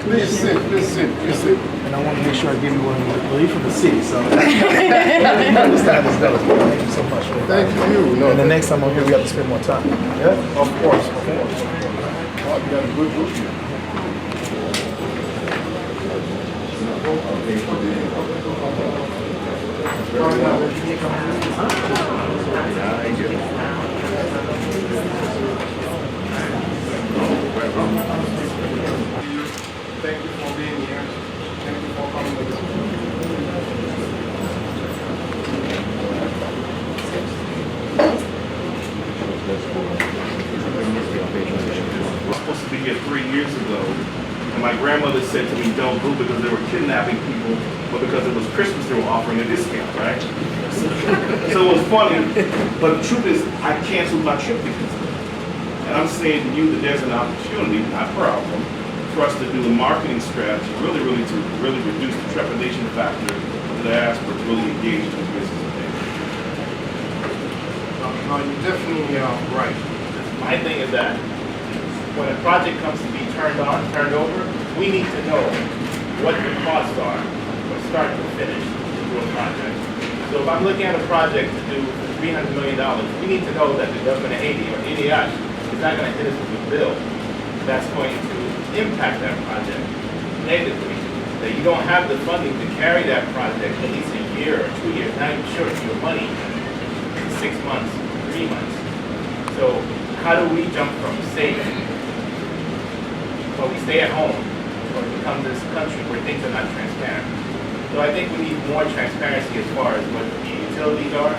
Please sit, please sit, please sit. And I want to make sure I give you one. Well, you're from the city, so you understand this delicate. Thank you so much. Thank you. No, And the next time I'm here, we have to spend more time. Yeah? of course, of course. Oh, you got a good group here. Thank you for being here. Thank you for coming with us. I was supposed to be here 3 years ago, and my grandmother said to me, don't go because they were kidnapping people, but because it was Christmas, they were offering a discount, right? So it was funny, but the truth is, I canceled my trip because of it. And I'm saying to you that there's an opportunity, not a problem, for us to do a marketing strategy, really reduce the trepidation factor of the diaspora to really engage in business. No, you're definitely right. My thing is that when a project comes to be turned over, we need to know what the costs are from start to finish to do a project. So if I'm looking at a project to do $300 million, we need to know that the government of Haiti or ADH is not going to hit us with a bill that's going to impact that project negatively. That you don't have the funding to carry that project at least a year or 2 years, not even sure if your money, 6 months, 3 months. So how do we jump from saving, or we stay at home, or become this country where things are not transparent? So I think we need more transparency as far as what the utilities are,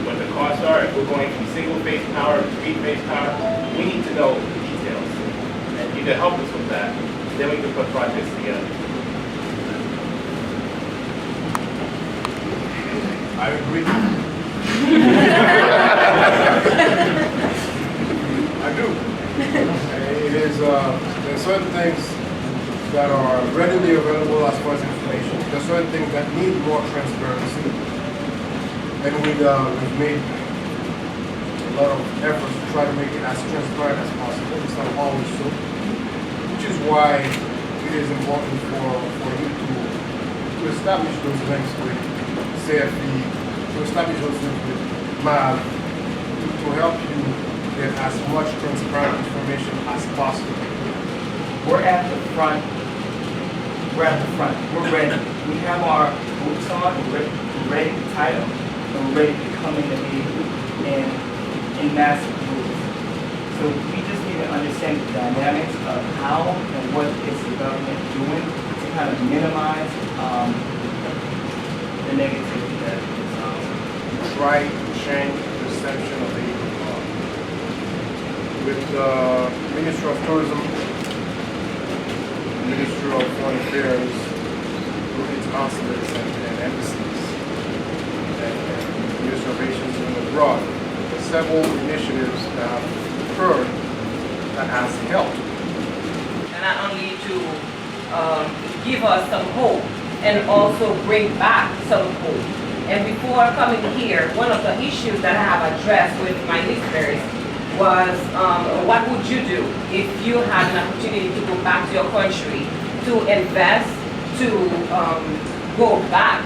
what the costs are. If we're going from single-phase power to three-phase power, we need to know the details. And you can help us with that. Then we can put projects together. I agree. I do. It is, there are certain things that are readily available as far as information. There are certain things that need more transparency. And we've made a lot of efforts to try to make it as transparent as possible. It's not always so. Which is why it is important for you to establish those links with CFE, to establish those links with MAV, to help you get as much transparent information as possible. We're at the front. We're at the front. We're ready. We have our boots on. We're ready to title. And we're ready to come into Haiti in massive moves. So we just need to understand the dynamics of how and what is the government doing to kind of minimize the negativity that is Try to change the perception of the with the Ministry of Tourism, Ministry of Foreign Affairs, through its consulates and embassies, and Ministry of Relations abroad. There are several initiatives that have occurred that has helped. And not only to give us some hope and also bring back some hope. And before coming here, one of the issues that I have addressed with my listeners was what would you do if you had an opportunity to go back to your country, to invest, to go back,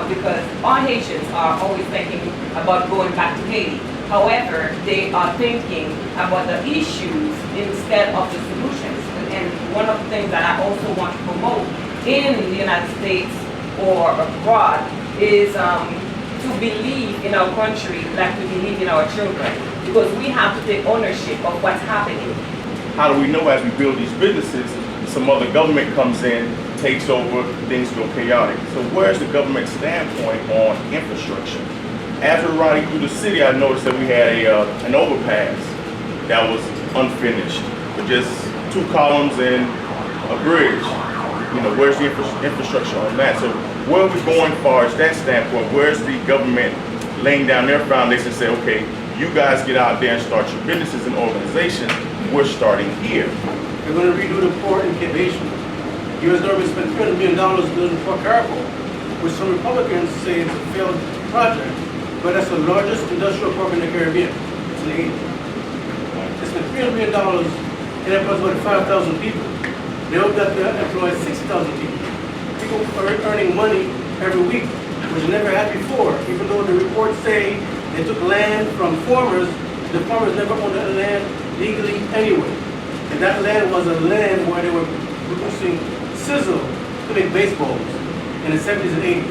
because all Haitians are always thinking about going back to Haiti. However, they are thinking about the issues instead of the solutions. And one of the things that I also want to promote in the United States or abroad is to believe in our country like we believe in our children, because we have to take ownership of what's happening. How do we know as we build these businesses, some other government comes in, takes over, things go chaotic? So where's the government standpoint on infrastructure? As we're riding through the city, I noticed that we had an overpass that was unfinished, with just 2 columns and a bridge. You know, where's the infrastructure on that? So where are we going as far as that standpoint? Where's the government laying down their foundation and say, okay, you guys get out there and start your businesses and organizations. We're starting here. They're going to redo the port incubation. U.S. government spent $300 million building Port Cargo, which some Republicans say is a failed project, but that's the largest industrial park in the Caribbean. It's in Haiti. They spent $300 million and it employs about 5,000 people. They hope that they employ 6,000 people. People are earning money every week, which never had before. Even though the reports say they took land from farmers, the farmers never owned that land legally anyway. And that land was a land where they were producing sizzle to make baseballs in the 70s and 80s.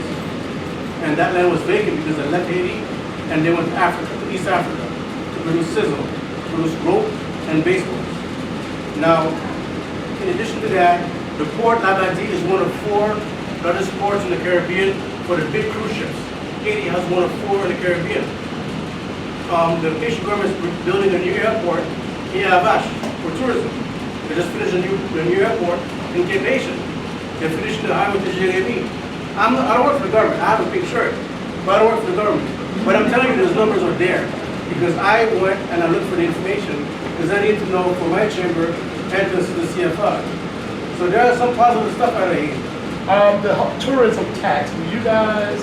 And that land was vacant because they left Haiti and they went to Africa, to East Africa, to produce sizzle, to produce rope and baseballs. Now, in addition to that, the port Labadie is one of 4 largest ports in the Caribbean for the big cruise ships. Haiti has one of 4 in the Caribbean. The Haitian government is building a new airport in Avash for tourism. They just finished a new airport in Cape Nation. They're finishing the highway to Jérémie. I don't work for the government. I have a pink shirt, but I don't work for the government. But I'm telling you, those numbers are there because I went and I looked for the information because I need to know for my chamber and to the CFI. So there are some positive stuff out of Haiti. The tourism tax, do you guys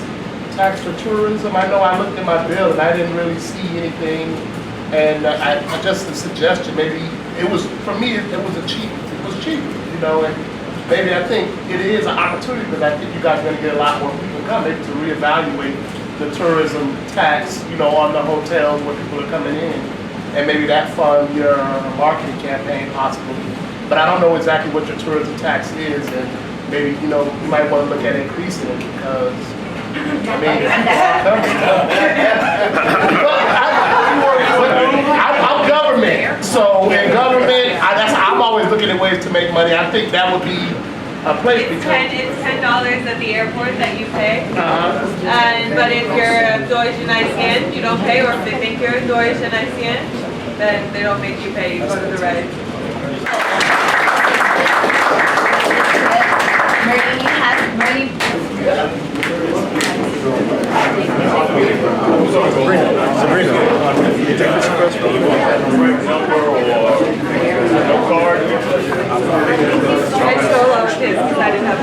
tax for tourism? I know I looked at my bill and I didn't really see anything. And I just a suggestion, maybe it was, for me, it was cheap, you know, and maybe I think it is an opportunity because I think you guys are going to get a lot more people come maybe to reevaluate the tourism tax, you know, on the hotels where people are coming in. And maybe that fund your marketing campaign possibly. But I don't know exactly what your tourism tax is, and maybe, you know, you might want to look at increasing it because, I mean, if people are coming. I'm government, so in government, I'm always looking at ways to make money. I think that would be a place It's because $10 at the airport that you pay. But if you're a Deutschen ICN, you don't pay, or if they think you're a Deutschen ICN, then they don't make you pay. You go to the right. I stole all his because I didn't have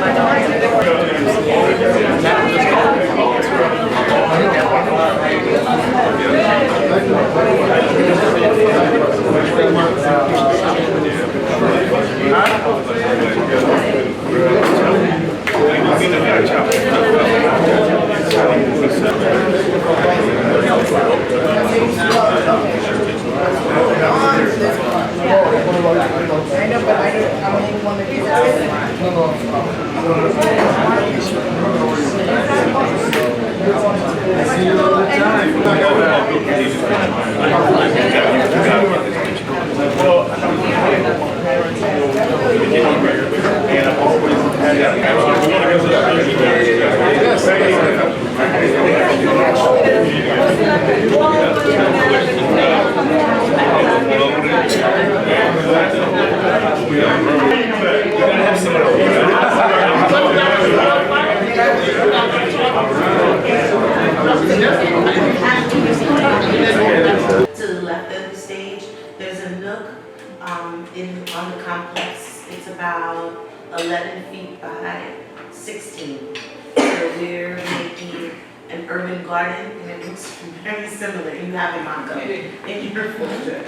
To the left of the stage, there's a nook on the complex. It's about 11 feet by 16. So we're making an urban garden, and it looks very similar. You have in Montgomery in your folder.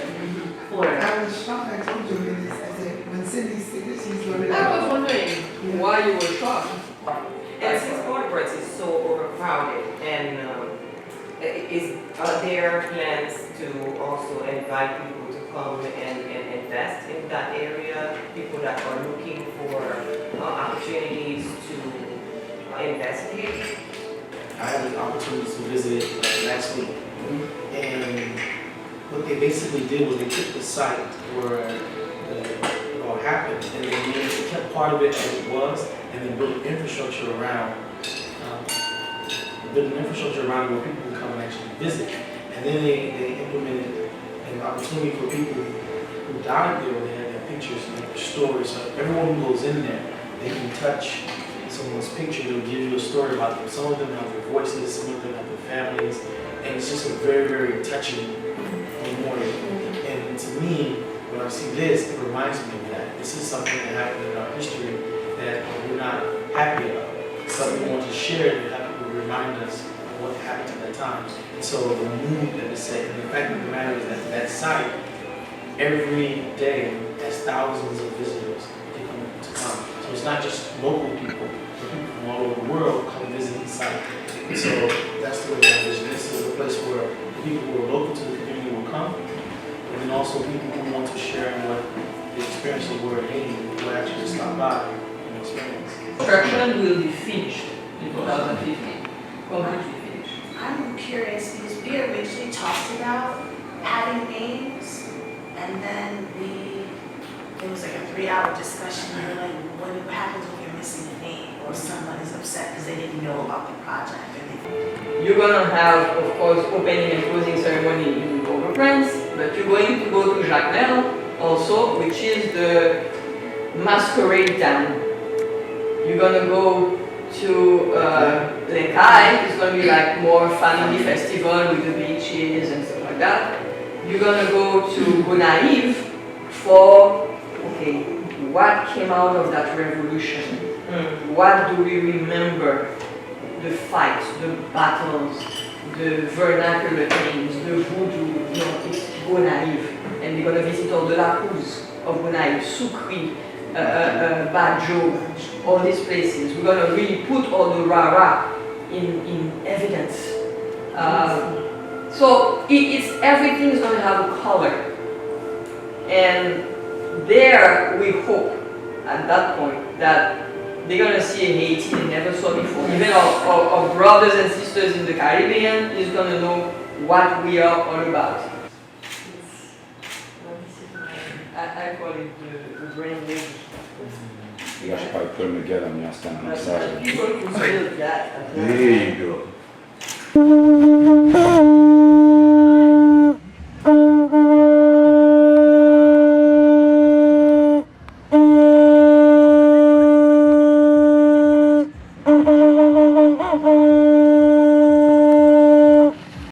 I was shocked. I told you this. I said, when Cindy said this, she's going to. I was wondering why you were shocked. And since Waterbirds is so overcrowded, and are there plans to also invite people to come and invest in that area? People that are looking for opportunities to investigate? I had the opportunity to visit last week, and what they basically did was they took the site where it all happened, and they kept part of it as it was, and then built infrastructure around. Where people can come and actually visit, and then they implemented an opportunity for people who died there. They had their pictures and their stories. So everyone who goes in there, they can touch someone's picture. They'll give you a story about them. Some of them have their voices, some of them have their families, and it's just a very, very touching memorial. And to me, when I see this, it reminds me of that. This is something that happened in our history that we're not happy about. It's something we want to share to have people remind us of what happened at that time. And so the mood that is set, and the fact of the matter is that that site, every day has thousands of visitors to come it's not just local people, but people from all over the world come and visit the site. And so that's the way I envision this is a place where the people who are local to the community will come, and then also people who want to share in what the experiences were in Haiti will actually stop by and experience. Construction will be finished in 2015, completely finished. I'm curious because we originally talked about adding names, and then it was like a 3-hour discussion. We were like, what happens when you're missing a name or someone is upset because they didn't know about the project? You're gonna have, of course, opening and closing ceremony in Port-au-Prince, but you're going to go to Jacmel also, which is the masquerade town. You're gonna go to Lekai, it's gonna be like more family festival with the beaches and stuff like that. You're gonna go to Gonaïve for, okay, what came out of that revolution? What do we remember? The fights, the battles, the vernacular things, the voodoo, it's Gonaïve. And we're gonna visit all the La Cruz of Gonaïve, Soukri, Bajo, all these places. We're gonna really put all the rara in evidence. So everything's gonna have a color. And there we hope at that point that they're gonna see a Haiti they never saw before. Even our brothers and sisters in the Caribbean is gonna know what we are all about. I call it the brain wave. You guys should probably put them together and y'all stand on the side. People who feel that. There you go.